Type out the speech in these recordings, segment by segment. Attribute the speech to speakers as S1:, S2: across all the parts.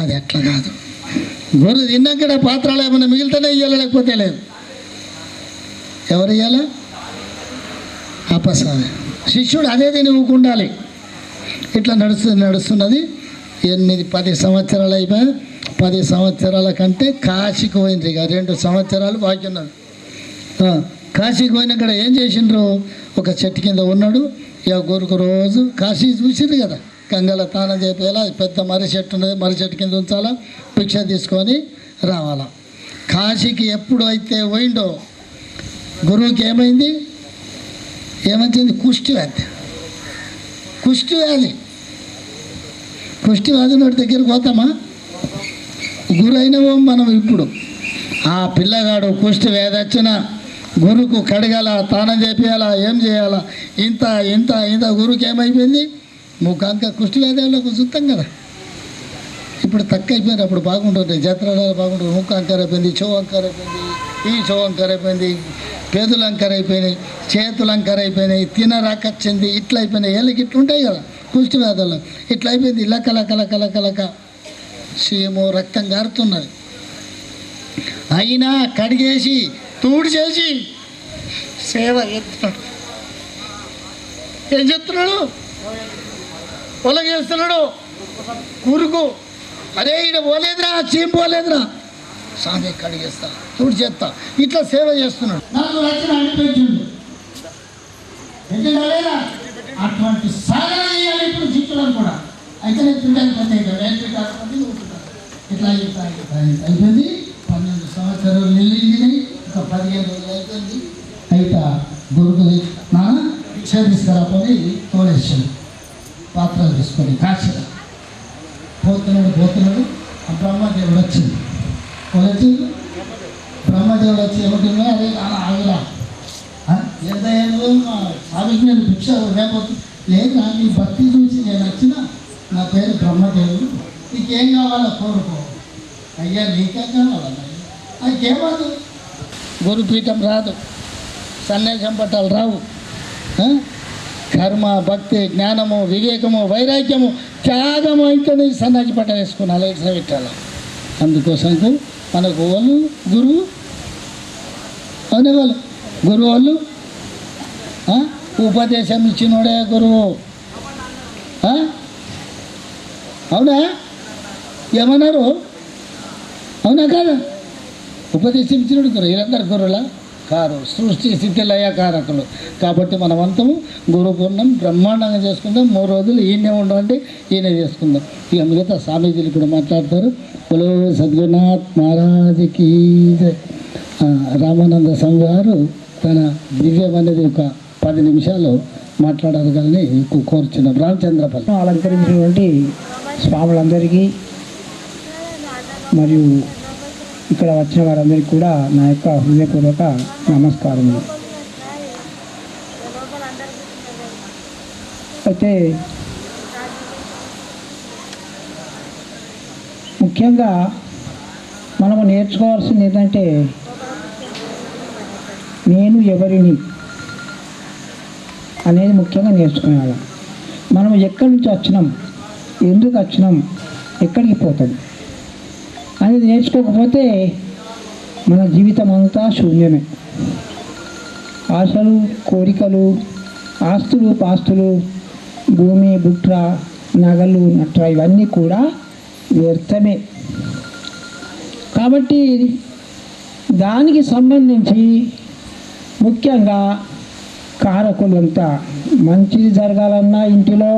S1: అది అట్లా కాదు. గొర్రె తిన్నాక పాత్రలు ఏమైనా మిగిలితేనే ఇవ్వాలి, లేకపోతే లేదు. ఎవరు ఇవ్వాలా? అపస్వామి. శిష్యుడు అదే తిని ఊకుండాలి. ఇట్లా నడుస్తున్నది 8-10 సంవత్సరాలు అయిపోయి 10 సంవత్సరాల కంటే కాశీకి పోయింది. ఇక 2 సంవత్సరాలు బాకీ ఉన్నది. కాశీకి పోయినక్కడ ఏం చేసిండ్రు? ఒక చెట్టు కింద ఉన్నాడు. ఇక గురుకు రోజు కాశీ చూసిండ్రు కదా, గంగల తానం చేపేలా పెద్ద మర్రి చెట్టు ఉన్నది, మర్రి చెట్టు కింద ఉంచాలా, భిక్ష తీసుకొని రావాలా. కాశీకి ఎప్పుడు అయితే పోయిండో గురువుకి ఏమైంది? కుష్టి వ్యాధి. కుష్టి వ్యాధి నోటి దగ్గరికి పోతామా? గురైనవో మనం. ఇప్పుడు ఆ పిల్లగాడు కుష్టి వ్యాధి వచ్చిన గురుకు కడగాల, తానం చేపియాలా, ఏం చేయాలా, ఇంత ఇంత ఇంత గురువుకి ఏమైపోయింది? ముఖాంక కుష్టి వ్యాధులకు చూస్తాం కదా. ఇప్పుడు తక్కువ అయిపోయింది. అప్పుడు బాగుంటుంది, జత్రాలు బాగుంటుంది. ముక్కు అంకర అయిపోయింది, చెవు అంకర అయిపోయింది, ఈ చెవు అంకర అయిపోయింది, పేదలు అంకర అయిపోయినాయి, చేతులు అంకర అయిపోయినాయి, తినరాకొచ్చింది, ఇట్లా అయిపోయినాయి. ఏళ్ళకి ఇట్లా ఉంటాయి కదా కుష్టి వ్యాధులు. ఇట్లా అయిపోయింది. లక సీము రక్తం గారుతున్నది. అయినా కడిగేసి తూడు చేసి సేవ చేస్తున్నాడు. ఏం చెప్తున్నాడు? పొలగేస్తున్నాడు. గురుకు అరే ఈడ పోలేదురా, చీము పోలేదురా, సామి కడిగేస్తా, తూడు చేస్తా, ఇట్లా సేవ చేస్తున్నాడు. నాకు నచ్చిన అనిపించింది. ఎందుకంటే అటువంటి సాధన చేయాలి ఇప్పుడు జీవితంలో కూడా. అయితే నేను తింటాను ఇట్లా అయిపోయింది. 12 సంవత్సరాలు నిలింది. ఒక 15 రోజులు అయిపోయింది. అయితే గురుకు నాన్న భిక్ష తీసుకురాపోయి తోడేసాడు. పాత్రలు తీసుకొని కాశీలో పోతున్నాడు. ఆ బ్రహ్మదేవుడు వచ్చింది. బ్రహ్మదేవుడు వచ్చి ఏమంటున్నా, అరే నాన్న ఆగురా, ఎంత స్వామికి నేను భిక్ష లేకపోతే లేదు, నీ భక్తి చూసి నేను వచ్చిన, నా పేరు బ్రహ్మదేవుడు, నీకేం కావాలో కోరుకో. అయ్యా నీకేం కావాలన్నా? నాకేమదు, గురుపీఠం రాదు, సన్యాసం పట్టాలు రావు, కర్మ, భక్తి, జ్ఞానము, వివేకము, వైరాగ్యము, త్యాగము అయితేనే సన్యాసి పట్ట వేసుకున్నాను, ఇట్లా పెట్టాలి. అందుకోసం మనకు వాళ్ళు గురువు అనేవాళ్ళు. గురువు వాళ్ళు ఉపదేశం ఇచ్చినోడే గురువు. అవునా? ఏమన్నారు? అవునా కాదా? ఉపదేశం ఇచ్చినోడు గురువు. వీళ్ళందరూ గురువులా కారు. సృష్టి స్థితి లయకారకులు. కాబట్టి మనమంతము గురు పూర్ణం బ్రహ్మాండంగా చేసుకుందాం. 3 రోజులు ఈయనే ఉండమంటే ఈయన చేసుకుందాం. ఇక మిగతా స్వామీజీలు కూడా మాట్లాడతారు. బోలో సద్గురునాథ్ మహారాజ్కి రామానంద స్వామి గారు తన దివ్యం అనేది ఒక 10 నిమిషాలు మాట్లాడారు కానీ కోరుచున్నాం. రామచంద్రపల్లి
S2: అలంకరించినటువంటి స్వాములందరికీ మరియు ఇక్కడ వచ్చిన వారందరికీ కూడా నా యొక్క హృదయపూర్వక నమస్కారములు. అయితే ముఖ్యంగా మనము నేర్చుకోవాల్సింది ఏంటంటే, నేను ఎవరిని అనేది ముఖ్యంగా నేర్చుకునేవాళ్ళం. మనం ఎక్కడి నుంచి వచ్చినాం, ఎందుకు వచ్చినాం, ఎక్కడికి పోతాం అనేది నేర్చుకోకపోతే మన జీవితం అంతా శూన్యమే. ఆశలు, కోరికలు, ఆస్తులు, పాస్తులు, భూమి, బుట్ర, నగలు, నట్ర ఇవన్నీ కూడా వ్యర్థమే. కాబట్టి దానికి సంబంధించి ముఖ్యంగా కారకులంతా మంచిది జరగాలన్నా, ఇంటిలో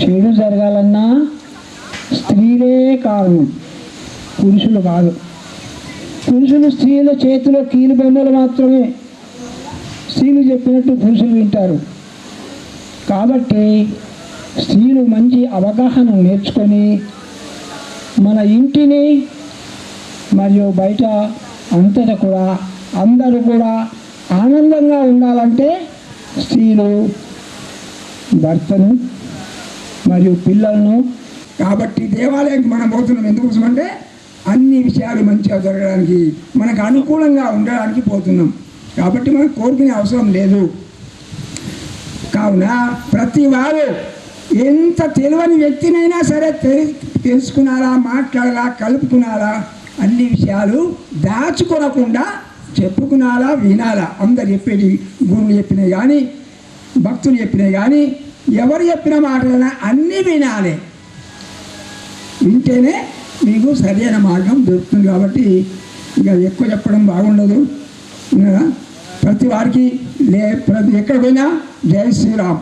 S2: చెడు జరగాలన్నా స్త్రీలే కారణం, పురుషులు కాదు. పురుషులు స్త్రీల చేతిలో కీలు బొమ్మలు మాత్రమే. స్త్రీలు చెప్పినట్టు పురుషులు వింటారు. కాబట్టి స్త్రీలు మంచి అవగాహన నేర్చుకొని మన ఇంటిని మరియు బయట అంతటా కూడా అందరూ కూడా ఆనందంగా ఉండాలంటే స్త్రీలు భర్తను మరియు పిల్లలను.
S3: కాబట్టి దేవాలయానికి మనం పోతున్నాం ఎందుకోసం అంటే అన్ని విషయాలు మంచిగా జరగడానికి, మనకు అనుకూలంగా ఉండడానికి పోతున్నాం. కాబట్టి మనం కోరుకునే అవసరం లేదు. కావున ప్రతి వారు ఎంత తెలియని వ్యక్తినైనా సరే తెలుసుకున్నారా, మాట్లాడాలా, కలుపుకున్నారా, అన్ని విషయాలు దాచుకోనకుండా చెప్పుకున్నారా, వినాలా. అందరు చెప్పేది గురువులు చెప్పినవి కానీ, భక్తులు చెప్పినవి కానీ, ఎవరు చెప్పిన మాటలైనా అన్నీ వినాలి. వింటేనే మీకు సరైన మార్గం దొరుకుతుంది. కాబట్టి ఇక ఎక్కువ చెప్పడం బాగుండదు. ప్రతి వారికి ఎక్కడ పోయినా జై శ్రీరామ్,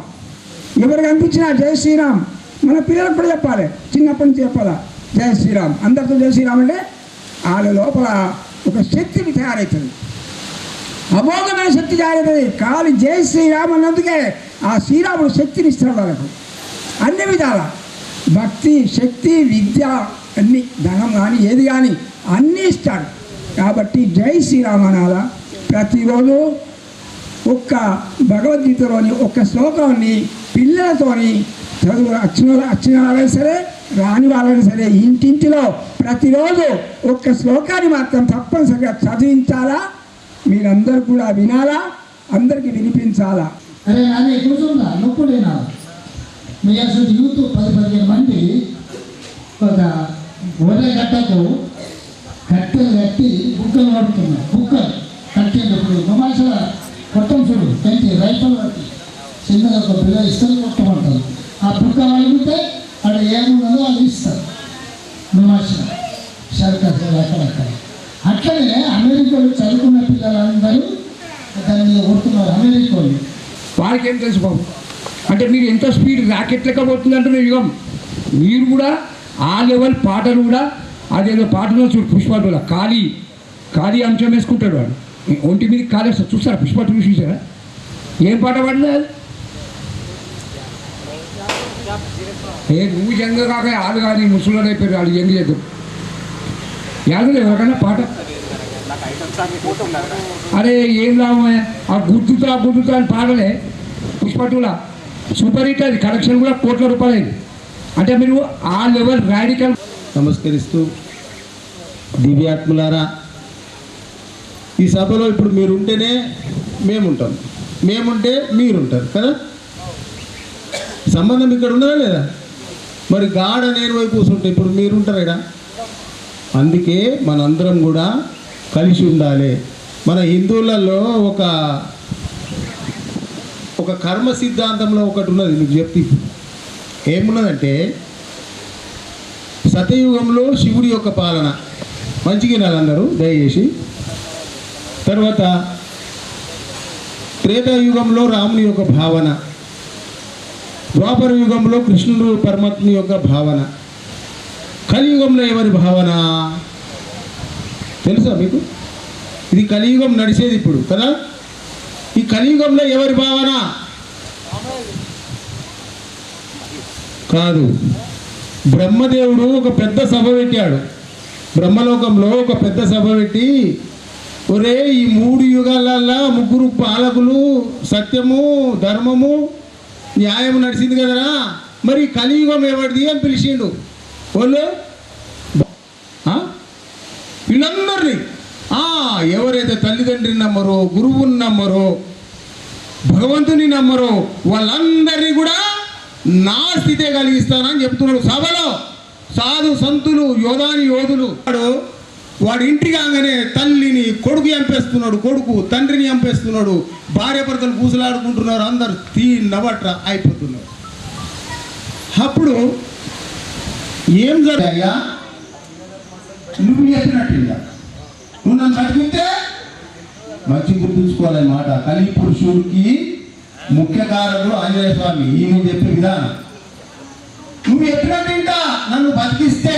S3: ఎవరు కనిపించినా జై శ్రీరామ్. మన పిల్లలకు కూడా చెప్పాలి, చిన్నప్పటి నుంచి చెప్పాలా జై శ్రీరామ్. అందరితో జై శ్రీరామ్ అంటే వాళ్ళ లోపల ఒక శక్తిని తయారవుతుంది, అమోఘమైన శక్తి తయారవుతుంది. కాలి జై శ్రీరామ్ అన్నందుకే ఆ శ్రీరాముడు శక్తిని ఇస్తాడు వాళ్ళకు. అన్ని విధాల భక్తి, శక్తి, విద్య అన్ని, ధనం కానీ ఏది కానీ అన్నీ ఇస్తాడు. కాబట్టి జై శ్రీరామ్ అనాలా. ప్రతిరోజు ఒక్క భగవద్గీతలోని ఒక్క శ్లోకాన్ని పిల్లలతోని చదువు వచ్చిన వాళ్ళైనా సరే, రాని వాళ్ళైనా సరే, ఇంటింటిలో ప్రతిరోజు ఒక్క శ్లోకాన్ని మాత్రం తప్పనిసరిగా చదివించాలా. మీరందరూ కూడా వినాలా, అందరికీ వినిపించాలా.
S1: అరే నాది కూర్చుందా నొప్పులేనా? మీ అసలు యూత్ 10-15 మంది ఒక గొర్రె గట్టకు కట్టెలు కట్టి బుక్కలు పడుతున్నారు. బుక్కలు కట్టేటప్పుడు గుమాసల కొట్టం చూడు, కంటి రైతులు కట్టి చిన్నగా ఒక పిల్ల ఇస్తారు, కొట్టమంటారు. ఆ బుక్క అడిగితే అక్కడ ఏమున్నదో అది ఇస్తారు. గుమాసల సర్కస్ అక్కడక్కడ. అట్లనే అమెరికాలో చదువుకున్న పిల్లలందరూ దాని మీద కొడుతున్నారు. అమెరికాలో
S3: వారికి ఏం తెలుసు బాబు అంటే మీరు ఎంత స్పీడ్ రాకెట్ లెక్క పోతుందంటున్న యుగం. మీరు కూడా ఆ లెవెల్ పాటలు కూడా అదేదో పాటలో చూడు, పుష్పటుల ఖాళీ అంశం వేసుకుంటాడు వాడు. ఒంటి మీద ఖాళీ వస్తుంది చూస్తారా? పుష్పటు చూసారా? ఏం పాట పాడినా నువ్వు జంగ కాక ఆడు కానీ ముసలిలో అయిపోయారు వాళ్ళు జంగి చేద్దాం. యాదలు ఎవరికైనా పాట అరే ఏం లాభమే ఆ గుర్తుతా అని పాడలే పుష్పటుల సూపర్ హిట్. అది కలెక్షన్ కూడా కోట్ల రూపాయలు అయింది. అంటే మీరు ఆ లెవెల్ రాడికల్.
S4: నమస్కరిస్తూ దివ్యాత్ములారా, ఈ సభలో ఇప్పుడు మీరుంటేనే మేముంటాం, మేముంటే మీరుంటారు కదా. సంబంధం ఇక్కడ ఉన్నదా లేదా? మరి గాఢ నేను వైపు కూర్చుంటే ఇప్పుడు మీరుంటారు ఇక్కడ. అందుకే మనందరం కూడా కలిసి ఉండాలి. మన హిందువులలో ఒక కర్మ సిద్ధాంతంలో ఒకటి ఉన్నది, మీకు చెప్తే ఏమున్నదంటే సతయుగంలో శివుడి యొక్క పాలన మంచిగా వినాలందరూ దయచేసి. తర్వాత త్రేతాయుగంలో రాముని యొక్క భావన, ద్వాపర యుగంలో కృష్ణుడు పరమాత్మ యొక్క భావన, కలియుగంలో ఎవరి భావన తెలుసా మీకు? ఇది కలియుగం నడిచేది ఇప్పుడు కదా. ఈ కలియుగంలో ఎవరి భావన కాదు. బ్రహ్మదేవుడు ఒక పెద్ద సభ పెట్టాడు, బ్రహ్మలోకంలో ఒక పెద్ద సభ పెట్టి, ఒరే ఈ 3 యుగాలల్లో 3 పాలకులు సత్యము, ధర్మము, న్యాయం నడిచింది కదరా, మరి కలియుగం ఎవరిది అని పిలిచిండు. వాళ్ళు వీళ్ళందరినీ ఎవరైతే తల్లిదండ్రిని నమ్మరో, గురువుని నమ్మరో, భగవంతుని నమ్మరో వాళ్ళందరినీ కూడా నా స్థితే కలిగిస్తానని చెప్తున్నాడు సభలో. సాధు సంతులు, యోధులు వాడు ఇంటికి కాగానే తల్లిని కొడుకు చంపేస్తున్నాడు, కొడుకు తండ్రిని చంపేస్తున్నాడు, భార్య భర్తలు కూసులాడుకుంటున్నారు, అందరు నవట్ర అయిపోతున్నారు. అప్పుడు ఏం జరగాయా? నువ్వు చెప్పినట్టు నువ్వు నన్ను బతికితే మంచి గుర్తుంచుకోవాలి మాట. కలి పురుషుడికి ముఖ్య కారకుడు ఆంజనేయ స్వామి. ఈయన చెప్పే విధానం నువ్వు చెప్పినట్టు నన్ను బతికిస్తే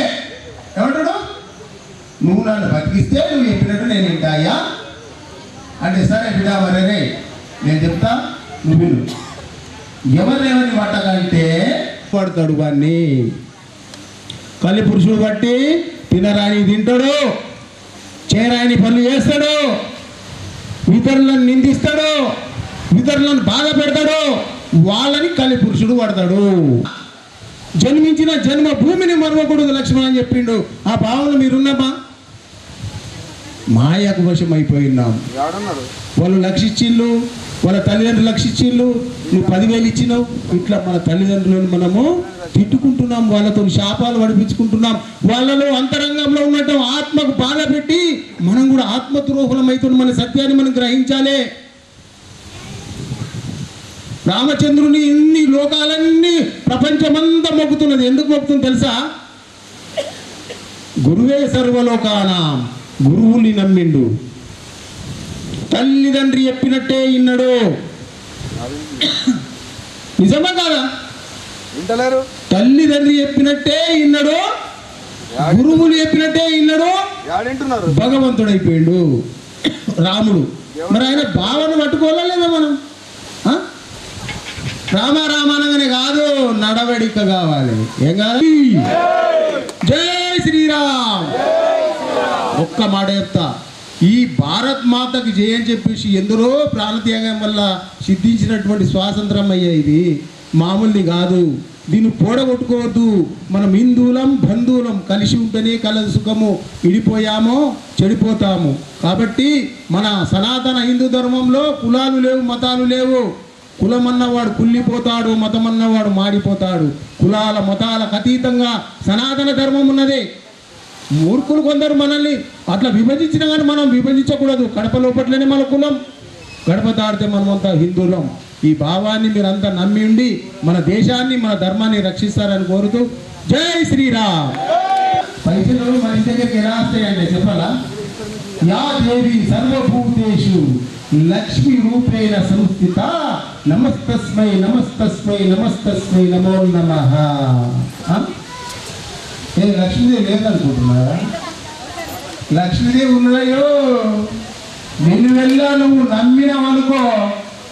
S4: ఏమంటాడు? నువ్వు నన్ను బతికిస్తే నువ్వు చెప్పినట్టు నేను వింటాయా అంటే, సరే బిడ్డా మరే నేను చెప్తా, నువ్వు విను. ఎవరిని పట్టకంటే పడతాడు వాడిని. కలి పురుషుడు బట్టి తినరాని తింటాడు, చేయరాని పనులు చేస్తాడు, ఇతరులను నిందిస్తాడు, ఇతరులను బాధ పెడతాడు, వాళ్ళని కలి పురుషుడు పడతాడు. జన్మించిన జన్మ భూమిని మరవకూడదు లక్ష్మణ అని చెప్పిండు. ఆ భావన మీరున్నామా? మాయకు వశం అయిపోయినాం. వాళ్ళు లక్షిచ్చిళ్ళు, వాళ్ళ తల్లిదండ్రులు 1,00,000 ఇచ్చిళ్ళు, నువ్వు 10,000 ఇచ్చినావు. ఇట్లా మన తల్లిదండ్రులను మనము తిట్టుకుంటున్నాం, వాళ్ళతో శాపాలు పడిపించుకుంటున్నాం. వాళ్ళలో అంతరంగంలో ఉన్నట్టు ఆత్మకు బాధ పెట్టి మనం కూడా ఆత్మద్రోహులం అవుతున్న మన సత్యాన్ని మనం గ్రహించాలి. రామచంద్రుని ఇన్ని లోకాలన్నీ ప్రపంచమంతా మొక్కుతున్నది. ఎందుకు మొక్కుతుంది తెలుసా? గురువే సర్వలోకానాం, గురువుని నమ్మిండు. తల్లిదండ్రి చెప్పినట్టే ఇన్నడు. నిజమా కాదా? తల్లిదండ్రి చెప్పినట్టే ఇన్నడు, గురువులు చెప్పినట్టే ఇన్నడు, భగవంతుడైపోయిండు రాముడు. మరి ఆయన భావన పట్టుకోవాలా లేదా మనం? రామారామానంగానే కాదు, నడవడిక కావాలి. ఏం కాదు? జై శ్రీరామ్. ఒక్క మాట చెప్తా, ఈ భారత్ మాతకి జయ అని చెప్పేసి ఎందరో ప్రాణత్యాగం వల్ల సిద్ధించినటువంటి స్వాతంత్రం అయ్యా. ఇది మామూలుది కాదు, దీన్ని పోడగొట్టుకోవద్దు. మనం హిందువులం బంధువులం, కలిసి ఉంటేనే కలదు సుఖము, విడిపోయామో చెడిపోతాము. కాబట్టి మన సనాతన హిందూ ధర్మంలో కులాలు లేవు, మతాలు లేవు. కులం అన్నవాడు కుళ్ళిపోతాడు, మతం అన్నవాడు మాడిపోతాడు. కులాల మతాలకు అతీతంగా సనాతన ధర్మం ఉన్నదే. మూర్ఖులు కొందరు మనల్ని అట్లా విభజించినా కానీ మనం విభజించకూడదు. కడప లోపట్లనే మన కులం, గడప దాడితే మనమంతా హిందువులం. ఈ భావాన్ని మీరంతా నమ్మి ఉండి మన దేశాన్ని మన ధర్మాన్ని రక్షిస్తారని కోరుతూ జై శ్రీరామ్. పైసలు మనిషి దగ్గరికి ఎలా వస్తాయండి చెప్పాలా? యా దేవి సర్వభూతేషు లక్ష్మీ రూపేణ సంస్థిత నమస్తస్మై నమస్తస్మై నమస్తస్మై నమో నమః. ఏ లక్ష్మీదేవి లేదనుకుంటున్నారా? లక్ష్మీదేవి ఉన్నాయో. నిన్ను వెళ్ళా నువ్వు నమ్మినావనుకో,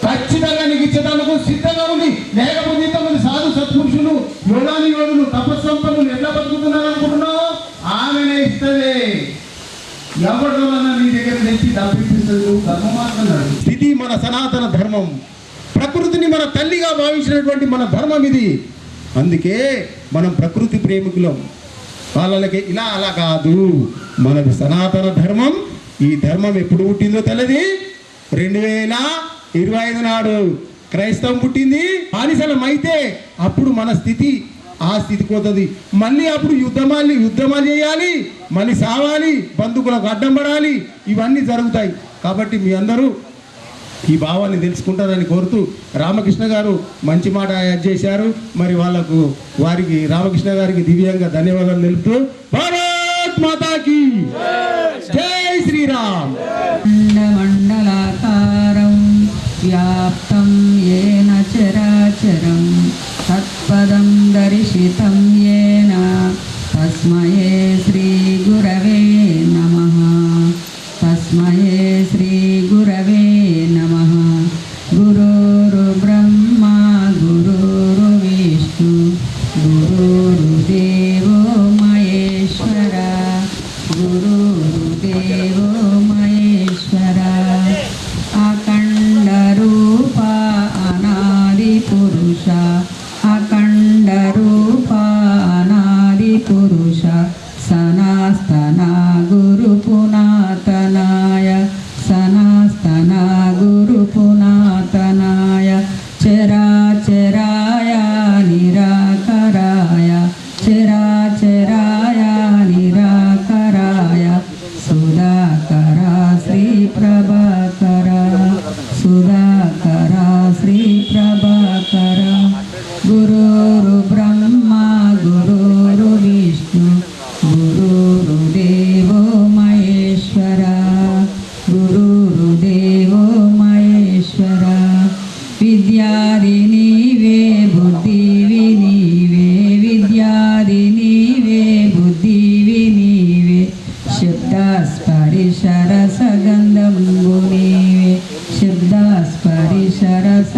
S4: ఖచ్చితంగా నీకు ఇచ్చేటందుకు సిద్ధంగా ఉంది. లేకపోతే ఇంతమంది సాధు సత్పురుషులు, యోగాని యోగులు, తపస్సంపన్నులు ఎట్లా బతుకుతున్నారు అనుకుంటున్నావు? ఆమెనే ఇస్తుంది. ఎవరిలోనన్నా నీ దగ్గర తెచ్చి డబ్బిస్తుంది. ధర్మమార్గం స్థితి మన సనాతన ధర్మం. ప్రకృతిని మన తల్లిగా భావించినటువంటి మన ధర్మం ఇది. అందుకే మనం ప్రకృతి ప్రేమికులం. వాళ్ళకి ఇలా అలా కాదు, మనది సనాతన ధర్మం. ఈ ధర్మం ఎప్పుడు పుట్టిందో తెలియదు. 2025 నాడు క్రైస్తవం పుట్టింది. బానిసలం అయితే అప్పుడు మన స్థితి ఆ స్థితికి పోతుంది. మళ్ళీ అప్పుడు యుద్ధమాలు చేయాలి, మళ్ళీ సావాలి, బంధుకులకు అడ్డం పడాలి. ఇవన్నీ జరుగుతాయి. కాబట్టి మీ అందరూ ఈ భావాన్ని తెలుసుకుంటారని కోరుతూ రామకృష్ణ గారు మంచి మాట యాడ్ చేశారు. మరి వారికి రామకృష్ణ గారికి దివ్యంగా ధన్యవాదాలు తెలుపుతూ భారత్ మాతాకి జై శ్రీరామ్.
S5: మండలాకారం వ్యాప్తం येन చరాచరం తత్పదం దర్శితం येन తస్మై శ్రీ గురవే నమః. తస్మై శ్రీ గురవే నమః. గురుర్ బ్రహ్మా గురుర్ విష్ణు గురుర్దేవో మహేశ్వర. గురుర్దేవో మహేశ్వర. అఖండ రూప అనాది పురుష. అఖండ రూప అనాది పురుష. సనాస్తన గురు పునాతనాయ. సనాస్తన గురు పునాతనాయ. చరాచరాయ నిరాకరాయ. చరాచరాయ నిరాకరాయ. సుధాకర శ్రీ ప్రభాకర. సుధాకర శ్రీ ప్రభాకర. గురుర్ బ్రహ్మా గురుర్ విష్ణు గురుర్దేవో మహేశ్వర. గురుర్దేవో మహేశ్వర. విద్యాది నీవే బుద్ధివి నీవే. విద్యాది నీవే బుద్ధివి నీవే. శబ్దస్పరిశ రసగంధంబు నీవే. శబ్దస్పరిశ రస